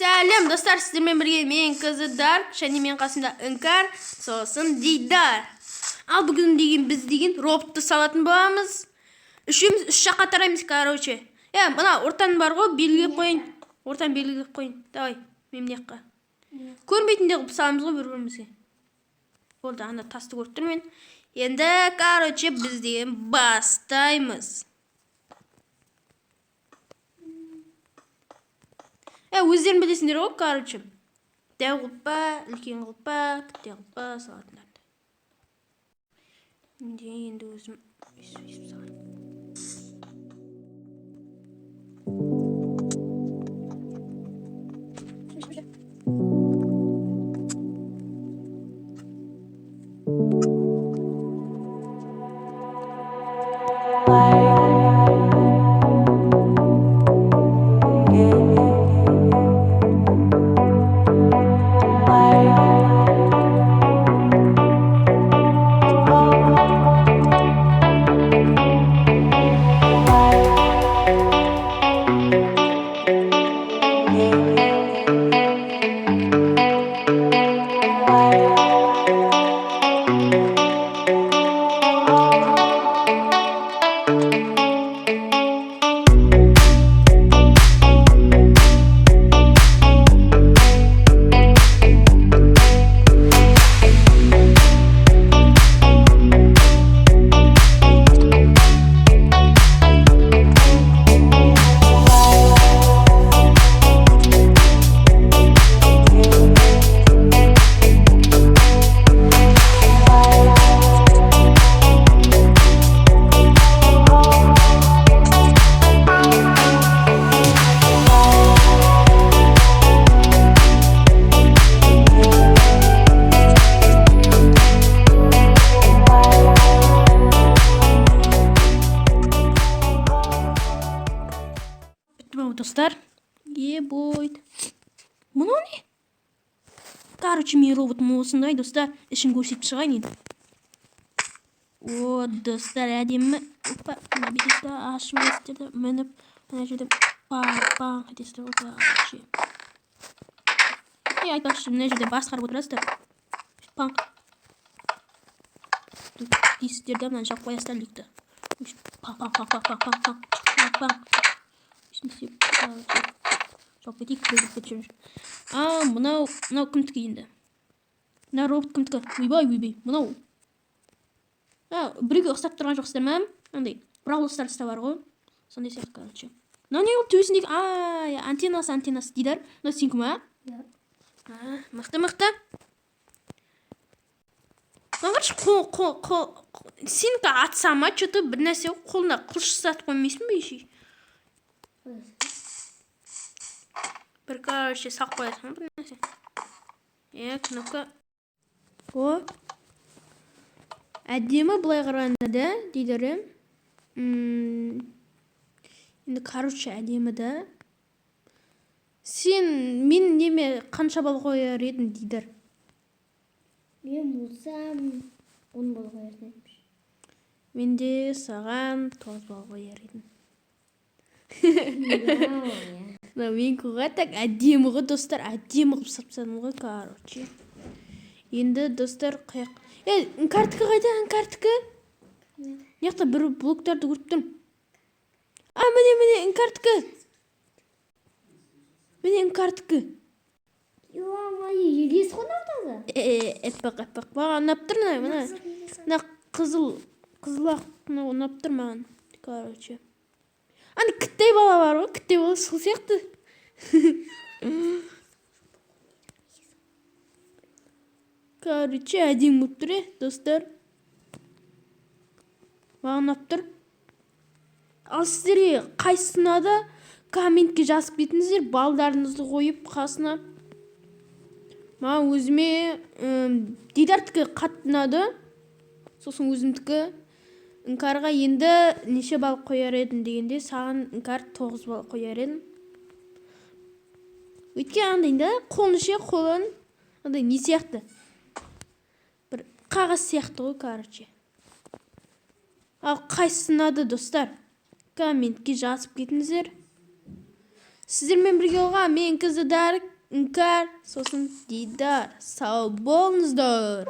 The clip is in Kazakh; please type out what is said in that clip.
Сәлем достар, сіздермен бірге мен Қызыдар, және мен қасымда Іңкәр, сосын Дидар. Ал бүгін біз роботты салатын боламыз. Үшеуміз үш жаққа тараймыз, короче. Мына ортан бар ғой, белгілеп қойын. Ортан белгілеп қойын. Давай, мен мына жаққа. Көрмейтіндей қылып саламыз ғой бір-бірімізге. Болды, анда тасты көріп тұрмын. Енді, короче, біз бастаймыз. Өздерін білесіңдер ғой, короче. Дәу қылпа, үлкен қылпа, кітте қылпа салатындарды. Енді өзім өйсіп салайын. Достар, будет. Мұны не? Короче, мен роботым осындай, достар, ішін көрсетіп шығайын енді. О, достар, әдемі. Опа, мына бетті ашмайстерді мініп, мына жерде бам-бам етесіздер ғой. Айтпақшы, мына жерде басқарып отырасыздар. Пам. Дейсіздерді мына жақ қоясыздар ликті. Пам-пам-пам-пам-пам-пам-пам. Жоқ кетейік, көріп жүр. Мынау кімдікі енді? Мына робот кімдікі? Ойбай, мынау. Біреуге ұқсап тұрған жоқсыздар ма? Андай, Brawl Stars'та бар ғой. Сондай сияқты, короче. Мынау не ол төбесіндегі? Антеннасы Дидар. Мынау сенікі ма? Мықты. Сенікі атса ма, что-то бір нәрсе қолына қылыш ұстатып қоймайсың ба еще? Бір, короче, сақ қоясың бір нәрсе. Кнопка. О. Әдемі бұлай қарағанда да, Дидар. Енді, короче, әдемі да. Сен мен неме қанша бал қояр едің, Дидар? Мен болсам 10 бал қояр едім. Мен де саған 9 бал қояр едім. Мен көға так әдемі ғой, достар, әдемі қып сапсадым ғой, короче. Енді, достар, қаяқ. Іңкәртікі қайда, Іңкәртікі? Неқта бір блоктарды көріп тұрмын. Міне, Іңкәртікі. Міне, Іңкәртікі. Елес қонар таза? Әппақ. Маған ұнап тұр, мына қызыл ақ ұнап тұр маған, короче. Кіттай бала бар ғой, кіттай бала сол сияқты. Короче, әдем болып тұр, достар. Маған ұнап тұр. Ал сіздерге қайсысына да комментке жазып кетіңіздер, балдарыңызды қойып қасына. Маған өзіме Дидардікі қатты ұнады. Сосын өзімдікі. Іңкәрға енді неше бал қояр едім дегенде, саған Іңкәр 9 бал қояр едім. Өйткен андайында қолын андай не сияқты? Бір қағаз сияқты ғой, короче. Ал қайсысын ұнады, достар? Комментке жазып кетіңіздер. Sizlerмен birge olgan men kızı Dark, Inkar, so'sin Didar. Sağ bo'lingizlar.